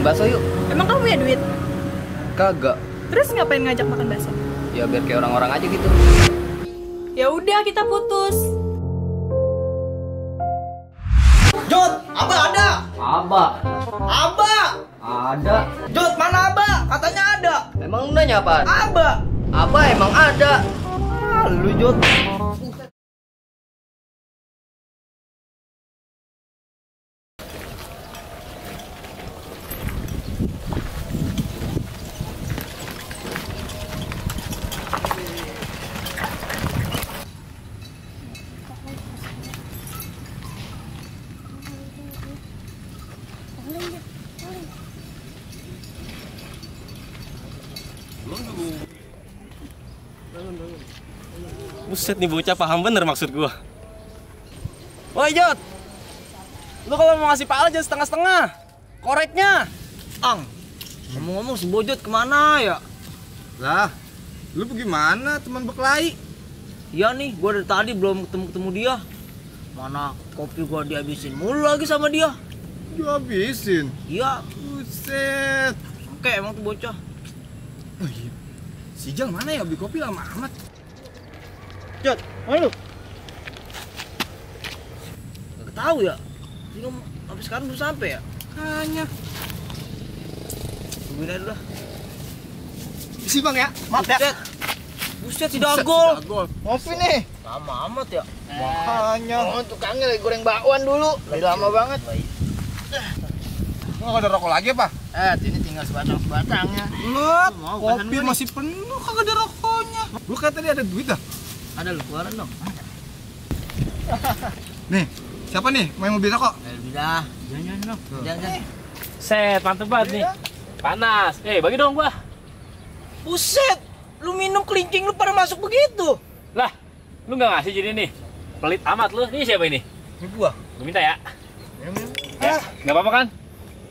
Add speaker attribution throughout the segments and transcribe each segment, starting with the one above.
Speaker 1: bakso yuk.
Speaker 2: Emang kamu punya duit?
Speaker 1: Kagak.
Speaker 2: Terus ngapain ngajak makan bakso?
Speaker 1: Ya biar kayak orang-orang aja gitu.
Speaker 2: Ya udah kita putus.
Speaker 3: Jod, Abah ada.
Speaker 1: Abah.
Speaker 3: Abah.
Speaker 1: Ada.
Speaker 3: Jod, mana Abah? Katanya ada.
Speaker 1: Emang lu nanya apaan?
Speaker 3: Abah.
Speaker 1: Abah emang ada.
Speaker 3: Lu Jod.
Speaker 4: Buset nih bocah paham bener maksud gua. Woi Jod, lu kalau mau ngasih pahala jangan setengah-setengah. Koreknya.
Speaker 3: Ang, ngomong-ngomong si Bojot kemana ya?
Speaker 5: Lah, lu bagaimana teman berkelahi?
Speaker 3: Iya nih, gua dari tadi belum ketemu dia. Mana kopi gua dihabisin mulu lagi sama dia.
Speaker 5: Dihabisin?
Speaker 3: Iya.
Speaker 5: Buset.
Speaker 3: Oke, emang tuh bocah.
Speaker 5: Oh iya. Si Jal mana ya beli kopi lama amat?
Speaker 3: Jod, mana lu? Gak tahu ya. Ini sampai sekarang belum sampai ya?
Speaker 5: Hanya.
Speaker 3: Tungguin aja dulu lah.
Speaker 5: Isi bang ya, maaf ya.
Speaker 3: Buset si Dagol.
Speaker 5: Kopi nih.
Speaker 3: Lama amat ya.
Speaker 5: Makanya.
Speaker 3: Oh, tukangnya lagi goreng bakwan dulu. Lagi lama banget.
Speaker 5: Nggak ada rokok lagi apa?
Speaker 3: Ini tinggal sebatang-sebatangnya.
Speaker 5: Lihat,
Speaker 3: Mau
Speaker 5: kopi
Speaker 3: pesan
Speaker 5: masih penuh, kagak ada rokoknya. Lu kata tadi ada duit dah?
Speaker 3: Ada lu keluaran dong.
Speaker 5: Nih, siapa nih mau beli rokok?
Speaker 3: Udah, jangan dong. Jangan.
Speaker 4: Set, mantep banget nih. Panas. Bagi dong gua.
Speaker 3: Buset, lu minum kelincing lu pada masuk begitu.
Speaker 4: Lah, lu nggak ngasih jadi nih. Pelit amat lu. Ini siapa ini?
Speaker 5: Ini gua.
Speaker 4: Gua minta ya. Ya, nggak apa-apa kan?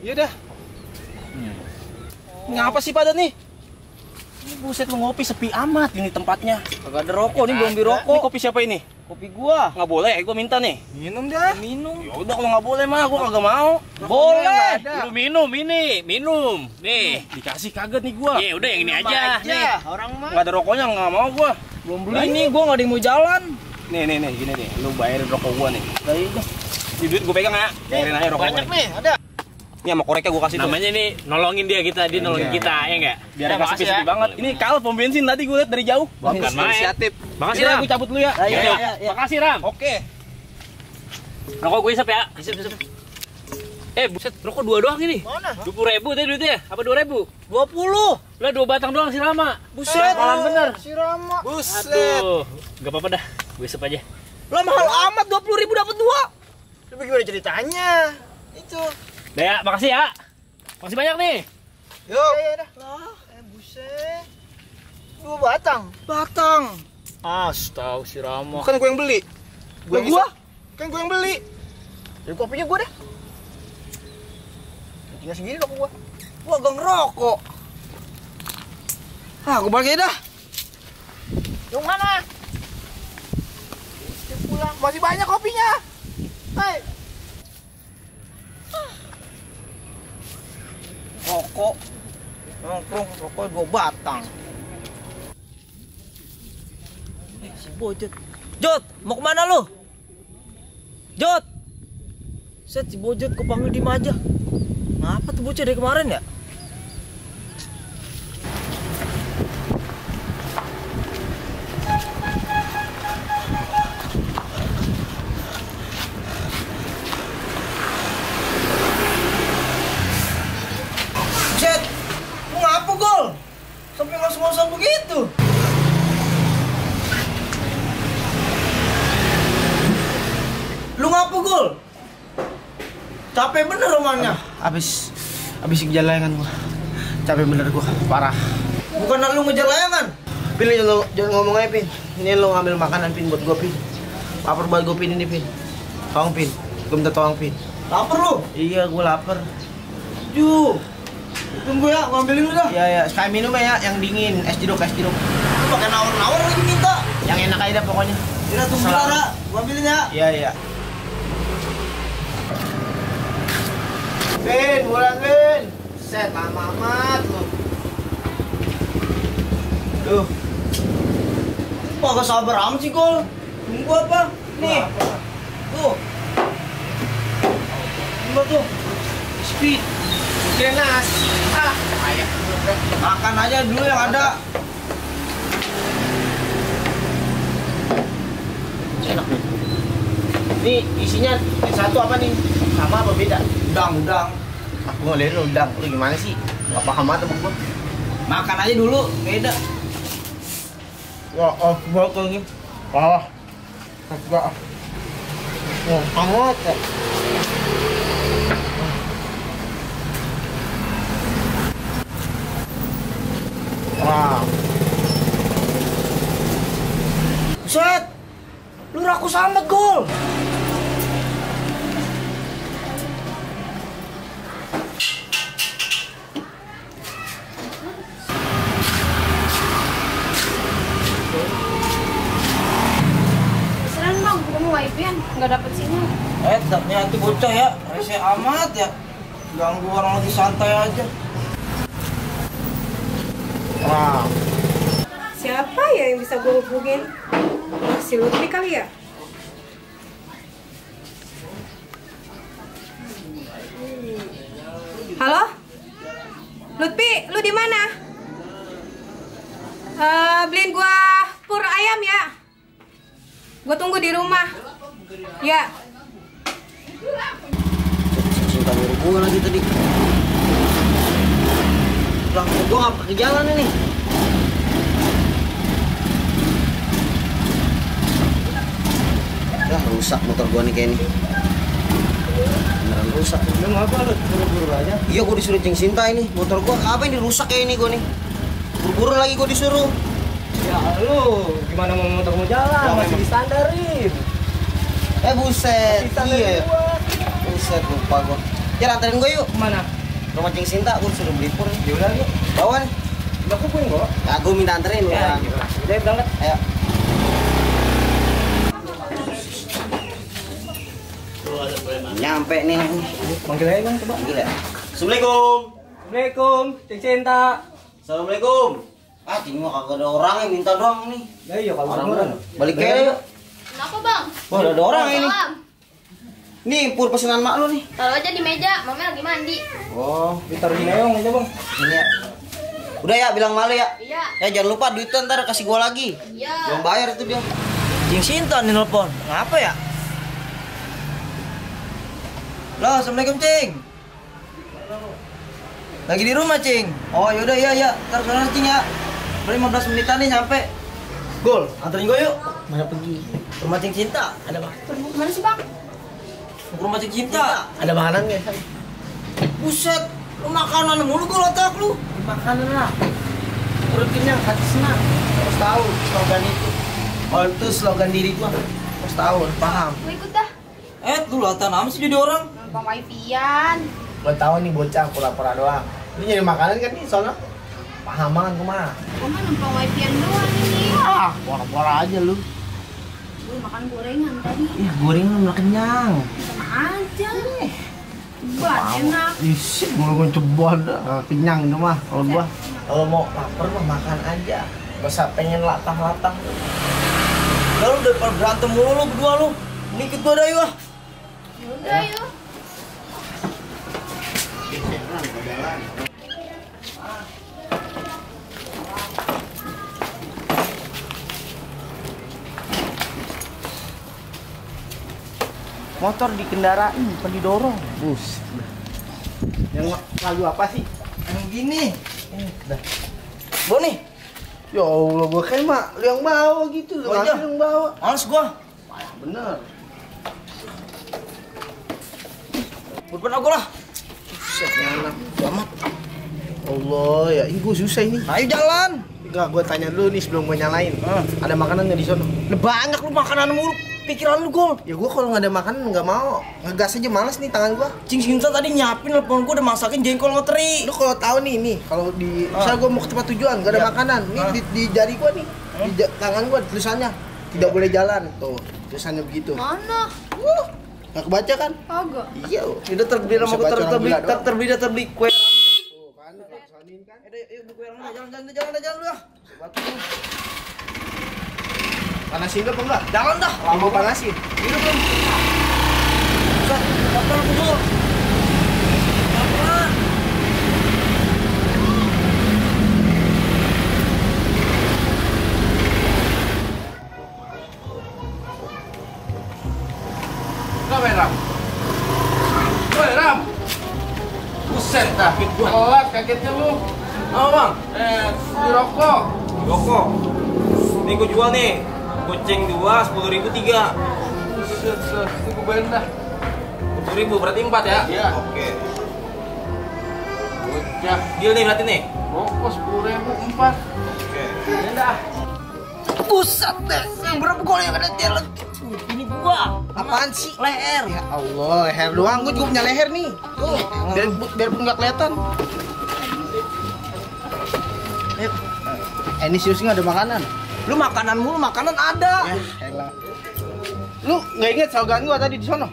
Speaker 5: Iya dah.
Speaker 3: Ngapa sih pada nih? Ini buset lu ngopi sepi amat ini tempatnya. Kagak ada rokok, ini belum beli rokok.
Speaker 4: Ini kopi siapa ini?
Speaker 3: Kopi gua.
Speaker 4: Nggak boleh, gua minta nih.
Speaker 5: Minum dah.
Speaker 3: Minum. Ya udah kalau nggak boleh mah gua kagak mau.
Speaker 5: Boleh.
Speaker 4: Lu minum ini, minum. Nih, dikasih kaget nih gua. Ya udah yang ini aja. Nih.
Speaker 3: Orang mah.
Speaker 4: Nggak ada rokoknya nggak mau gua.
Speaker 3: Belum beli. Ini gua nggak ada yang mau jalan.
Speaker 4: Nih, gini nih. Lu bayarin rokok gua nih.
Speaker 3: Baik.
Speaker 4: Di duit gua pegang ya. Bayarin aja rokok
Speaker 3: Banyak
Speaker 4: gua
Speaker 3: nih, ada.
Speaker 4: Ini sama koreknya gua kasih namanya tuh. Nih nolongin dia dia nolongin kita ya enggak? Biar enggak sepi-sepi banget. Ini Kal pom bensin tadi gue lihat dari jauh.
Speaker 3: Bukan
Speaker 4: main.
Speaker 5: Inisiatif.
Speaker 4: Makasih Ram. Gue cabut dulu ya.
Speaker 3: Iya.
Speaker 4: Makasih Ram.
Speaker 5: Oke.
Speaker 4: Rokok gue isep ya. Isep. Buset, rokok 2 doang ini.
Speaker 3: Mana?
Speaker 4: 20.000 tadi duitnya. Apa 2.000?
Speaker 3: 20.
Speaker 4: Lah 2 batang doang si Rama.
Speaker 3: Buset.
Speaker 4: Malang bener.
Speaker 3: Si Rama.
Speaker 5: Buset.
Speaker 4: Aduh, enggak apa-apa dah. Gue isep aja.
Speaker 3: Lah mahal amat 20.000 dapat 2. Tapi gimana ceritanya? Itu.
Speaker 4: Dah ya, makasih ya. Masih banyak nih.
Speaker 3: Yuk. Ya dah. Lah, buset. 2 batang. Batang. Astaga si Rama.
Speaker 5: Bukan gue yang beli.
Speaker 3: Gua?
Speaker 5: Kan gue yang beli.
Speaker 3: Jadi kopinya gua deh. Tinggal segini rokok gua. Gua gak ngerokok. Gua balik aja dah. Yang mana? Pulang. Masih banyak kopinya. Hei. Rokok. Nongkrong rokok 2 batang. Si Bojot. Jot, mau kemana lu? Jot. Set si Bojot gua panggil diem aja. Ngapa tuh bocah dari kemarin ya? Set, lu ngapa Gol? Sampai ngos-ngosan begitu? Lu ngapa Gol? Capek bener romannya.
Speaker 6: Abis ngejar layangan gua. Capek bener gua, parah.
Speaker 3: Bukan lu ngejar layangan.
Speaker 6: Pin, jangan ngomong aja, Pin. Ini lo ngambil makanan, Pin, buat gua, Pin. Lapar banget gua, Pin, ini, Pin. Tolong, Pin. Gua minta tolong, Pin.
Speaker 3: Lapar lu?
Speaker 6: Iya, gua lapar.
Speaker 3: Ju. Tunggu ya, gua ambilin lu dah.
Speaker 6: Iya, sekali minum ya, yang dingin. Es jeruk.
Speaker 3: Lu pakai nawar-nawar lagi minta.
Speaker 6: Yang enak aja dah pokoknya.
Speaker 3: Kita tunggu Lara, gua ambilin ya.
Speaker 6: Iya. Pin, bulan, Pin. Set, lama amat lu. Duh. Kok gak sabar amat sih, Gol? Nunggu apa? Nih. Tuh. Nunggu tuh. Speed. Genas. Ayah. Makan aja dulu yang ada. Enak nih. Nih isinya yang satu apa nih? Sama apa beda? Udang. Aku ngeliatin udang. Lu gimana sih? Gak paham amat sama gua. Makan aja dulu, beda. Wah, gua kayak gini. Enggak. Wah, amat ya. Wah. Buset. Lu rakus amat, Gol.
Speaker 2: Beneran bang, kamu wifi-an nggak dapet sinyal.
Speaker 3: Dapnya itu bocah ya, rese amat ya. Ganggu orang lagi santai aja.
Speaker 6: Wah.
Speaker 7: Siapa ya yang bisa gue hubungin? Si Lutfi kali ya? Halo? Lutfi, lu di mana? Beliin gua pur ayam ya. Gua tunggu di rumah. Ya.
Speaker 6: Cinta hubungan lagi tadi. Bang, gua nggak pakai jalan ini. Dah rusak motor gua nih kayak ini. Beneran rusak. Lu ngapa lu? Buru-buru aja. Iya, gua disuruh Cing Sinta ini. Motor gua apa yang dirusak kayak ini gua nih? Buru-buru lagi gua disuruh.
Speaker 1: Ya lu, gimana mau motor mau jalan?
Speaker 6: Ya,
Speaker 1: Masih
Speaker 6: memang.
Speaker 1: distandarin.
Speaker 6: Buset.
Speaker 1: Iya.
Speaker 6: Buset, lupa gua. Ya, anterin gua yuk.
Speaker 1: Mana?
Speaker 6: Rumah Cing Sinta, gua disuruh beli pur.
Speaker 1: Ya udah yuk.
Speaker 6: Bawa nih.
Speaker 1: Udah kumpulin kok.
Speaker 6: Ya, gua minta anterin lu.
Speaker 1: Ya,
Speaker 6: Bang.
Speaker 1: gitu. Udah berangkat.
Speaker 6: Ayo. Nyampe nih.
Speaker 1: Manggil aja bang, coba.
Speaker 6: Gila. Assalamualaikum.
Speaker 1: Assalamualaikum, Cing Cinta.
Speaker 6: Assalamualaikum. Cing mah kagak ada orang yang minta doang nih.
Speaker 1: Ya iya kalau
Speaker 6: Orang
Speaker 1: beneran.
Speaker 6: balik aja yuk.
Speaker 8: Kenapa bang?
Speaker 6: Oh, ada orang ini.
Speaker 8: Salam.
Speaker 6: Nih pur pesanan mak lu nih.
Speaker 8: Taruh aja di meja, mama lagi mandi.
Speaker 6: Oh,
Speaker 1: Ditaruh di neong aja bang.
Speaker 6: ini ya. Udah ya, bilang malu ya.
Speaker 8: Iya.
Speaker 6: Ya jangan lupa duitnya ntar kasih gua lagi.
Speaker 8: Iya.
Speaker 6: Belum bayar itu dia.
Speaker 3: Cing Sinta nih nelpon. Ngapa ya? Loh, Assalamualaikum Cing. Lagi di rumah Cing. Oh yaudah ya. Ntar sana Cing ya. Baru 15 menitan nih nyampe. Gol, anterin gue yuk.
Speaker 6: Mana pergi?
Speaker 3: Rumah Cing Cinta. Ada bang.
Speaker 8: Kemana sih bang?
Speaker 3: Ke rumah Cing Cinta.
Speaker 6: Ada makanan nggak? Buset, lu makanan mulu gua otak lu.
Speaker 1: Makanan lah. Perut kenyang, hati senang.
Speaker 6: Harus tahu slogan itu. Oh itu slogan diri gua. Harus tahu, paham.
Speaker 8: Gue ikut dah.
Speaker 3: Lu latan amat sih jadi orang.
Speaker 8: Numpang wifi-an.
Speaker 6: Gua tahu nih bocah pura-pura doang. Ini nyari makanan kan nih soalnya. Paham banget gua mah.
Speaker 8: Gue mah numpang wifi-an doang ini.
Speaker 6: Pura-pura aja lu.
Speaker 8: Gue makan gorengan tadi.
Speaker 6: Ih, gorengan udah kenyang.
Speaker 8: Sama aja. Buat enak.
Speaker 6: Isi, gua coba dah. Kenyang itu mah kalau gua. Kalau mau lapar mah makan aja. Gak usah pengen latah-latah.
Speaker 3: Lalu daripada berantem mulu lu berdua lu. Ini ikut gua dah yuk.
Speaker 8: Yaudah yuk.
Speaker 6: Motor dikendarain, bukan didorong. Bus. Yang lagu apa sih?
Speaker 3: Yang gini.
Speaker 6: Dah.
Speaker 3: Bawa nih.
Speaker 6: Ya Allah, gua kan mak lu yang bawa gitu, lu
Speaker 3: Oh, iya.
Speaker 6: yang bawa.
Speaker 3: Males gua.
Speaker 6: Bener.
Speaker 3: Buat aku lah.
Speaker 6: Set nyala. Amat. Allah ya, ini gua susah ini.
Speaker 3: Ayo jalan.
Speaker 6: Enggak, gua tanya dulu nih sebelum gua nyalain. Ada makanan nggak di sono?
Speaker 3: Banyak lu makanan mulu. Pikiran lu Gol.
Speaker 6: Ya gua kalau nggak ada makanan nggak mau. Ngegas aja males nih tangan gua.
Speaker 3: Cing Sinta tadi nyiapin telepon gua udah masakin jengkol sama teri.
Speaker 6: Lu kalau tahu nih, kalau di misalnya gua mau ke tempat tujuan nggak ada
Speaker 3: Iya.
Speaker 6: makanan, nih di jari gua nih, tangan gua tulisannya tidak boleh jalan tuh tulisannya begitu.
Speaker 8: Mana?
Speaker 6: Nggak kebaca kan?
Speaker 8: Kagak.
Speaker 6: Iya.
Speaker 3: Udah terbeli sama
Speaker 6: Bisa
Speaker 3: gua
Speaker 6: baca orang gila doang.
Speaker 3: terbeli kue.
Speaker 6: Yuk, gue yang jalan lu. Panasin dulu apa enggak?
Speaker 3: Jangan dah.
Speaker 6: Lama panasin.
Speaker 3: Hidup belum. Buset, kotor pukul. Pelan-pelan.
Speaker 4: Kenapa ya, Ram? Woi, Ram. Buset dah, fit gua telat kagetnya lu. Apa, Bang? Di rokok.
Speaker 3: Rokok. Nih gua jual nih. Goceng 2, 10.000 3.
Speaker 4: Buset, ini gua bayar dah.
Speaker 3: 10.000 berarti 4 ya?
Speaker 4: Iya.
Speaker 3: Oke.
Speaker 4: Bocah.
Speaker 3: Deal nih berarti nih.
Speaker 4: Rokok 10.000 4.
Speaker 3: Oke.
Speaker 4: Ini dah.
Speaker 3: Buset deh. Yang berapa gol yang ada dia? Ini gua.
Speaker 6: Apaan sih?
Speaker 3: Leher.
Speaker 6: Ya Allah, leher doang. Gue juga punya leher nih. Tuh, biarpun nggak kelihatan. Ini serius nggak ada makanan?
Speaker 3: Lu makanan mulu, makanan ada.
Speaker 6: Ya, elah. Lu nggak inget slogan gua tadi di sono?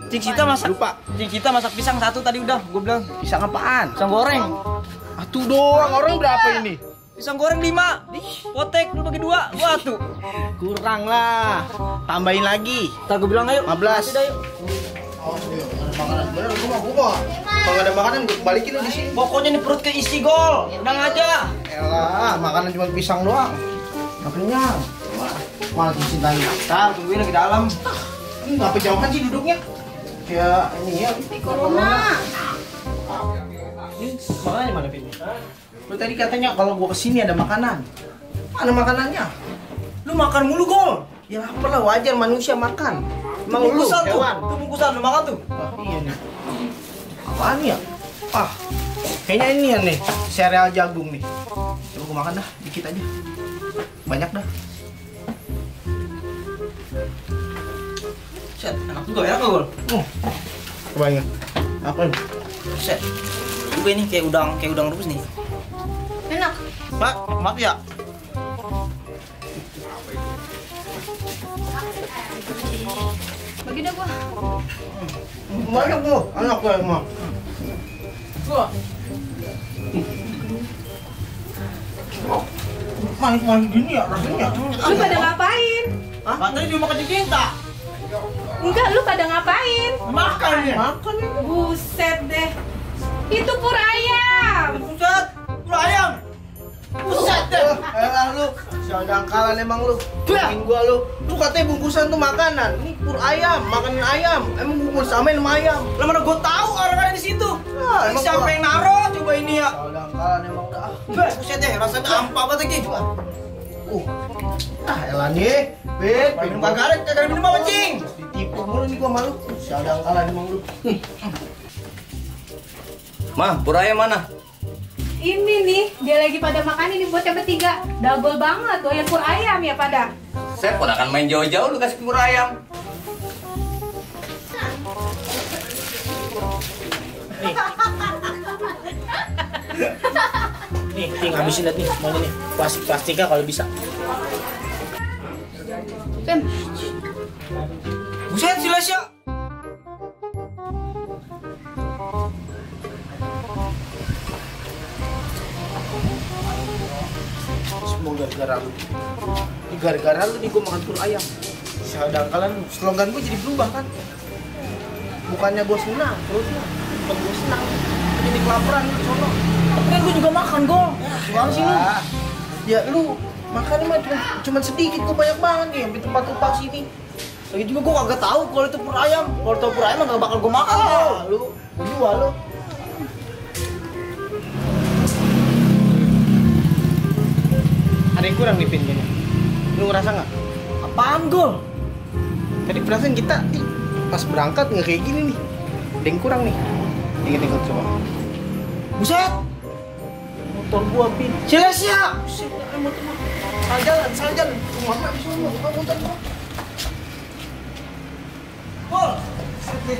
Speaker 3: Cing Cita masak.
Speaker 6: Lupa.
Speaker 3: Cing Cita masak pisang 1 tadi udah gua bilang.
Speaker 6: Pisang apaan?
Speaker 3: Pisang goreng.
Speaker 6: Atuh doang, orang berapa ini?
Speaker 3: Pisang goreng 5. Potek lu bagi 2, gua 1.
Speaker 6: Kurang lah. Tambahin lagi.
Speaker 3: Entar gua bilang ayo.
Speaker 6: 15.
Speaker 3: Dah, yuk.
Speaker 6: Oh, ada makanan bener gua. Kalau nggak ada makanan gua balikin lu di sini.
Speaker 3: Pokoknya nih perut keisi gol. Udah aja.
Speaker 6: Elah, makanan cuma pisang doang. Nggak kenyang. Malah dicintai.
Speaker 3: Ntar tungguin lagi dalam.
Speaker 6: Ini nggak jauhan sih duduknya. Kayak ini ya.
Speaker 8: Corona.
Speaker 6: Ini makanannya mana, Pin? Lu tadi katanya kalau gua kesini ada makanan. Mana makanannya?
Speaker 3: Lu makan mulu gol.
Speaker 6: Ya lapar lah, wajar manusia makan. Emang lu
Speaker 3: Bungkusan tuh.
Speaker 6: hewan?
Speaker 3: Tuh bungkusan lu makan tuh.
Speaker 6: Oh, iya nih. Apaan ya? Ah, kayaknya ini ya nih, sereal jagung nih. Coba gua makan dah, dikit aja. Banyak dah.
Speaker 3: Set, enak juga ya gol.
Speaker 6: Kebanyakan. Apa nih?
Speaker 3: Set. Juga ini kayak udang rebus nih.
Speaker 8: Enak.
Speaker 6: Pak, maaf ya.
Speaker 8: Bagi dah gua.
Speaker 6: Banyak lu, anak gue emang.
Speaker 3: Gua.
Speaker 6: Manis-manis gini ya rasanya.
Speaker 7: Lu pada ngapain?
Speaker 6: Hah? Katanya dia makan cinta.
Speaker 7: Enggak, lu pada ngapain?
Speaker 6: Makan ya? Makan ya.
Speaker 7: Buset deh. Itu pur ayam.
Speaker 6: Buset, lu ayam. Buset deh. Lu, sedangkalan emang lu. Bikin gua lu. Lu katanya bungkusan tuh makanan. Ini pur ayam, makanan ayam. Emang bungkus samain sama ayam.
Speaker 3: Lah mana gua tahu orang ada di situ.
Speaker 6: Ah, emang
Speaker 3: Siapa
Speaker 6: gua-
Speaker 3: yang naro coba ini ya?
Speaker 6: Sedangkalan emang dah.
Speaker 3: Buset deh, rasanya ampa banget lagi.
Speaker 6: Elah nih. Pin,
Speaker 3: Minum kagak minum apa, Cing?
Speaker 6: ditipu mulu nih gua malu. Sedangkalan emang lu.
Speaker 3: Mah, pur ayam mana?
Speaker 7: Ini nih, dia lagi pada makan ini buat yang bertiga. Double banget, doyan pur ayam ya pada.
Speaker 3: Saya pun akan main jauh-jauh lu kasih pur ayam.
Speaker 6: Nih, ngabisin liat nih semuanya nih. Plastiknya kalau bisa.
Speaker 8: Pem.
Speaker 3: Buset si Lesya.
Speaker 6: Semua gara-gara lu. Ini gara-gara lu nih gua makan pur ayam. Sedangkalan lu, slogan gua jadi berubah kan. Bukannya gua senang, terusnya bukan gua senang. Jadi kelaparan lu di sono.
Speaker 3: Tapi kan gua juga makan gol.
Speaker 6: Gimana sih lu? Ya lu makannya mah cuma sedikit, gua banyak banget nih di tempat-tempat sini.
Speaker 3: Lagi juga gua kagak tahu kalau itu pur ayam. Kalau tahu pur ayam mah gak bakal gua makan.
Speaker 6: Lu jual lu. Ada yang kurang nih Pin kayaknya. Lu ngerasa nggak?
Speaker 3: Apaan gol?
Speaker 6: Tadi perasaan kita pas berangkat nggak kayak gini nih. Ada yang kurang nih. Ingat-ingat coba.
Speaker 3: Buset.
Speaker 6: Motor gua Pin.
Speaker 3: Si Lesya.
Speaker 6: Buset, motor gua. Salah jalan. Mana bisa lu? Motor gua.
Speaker 3: Gol. Buset deh.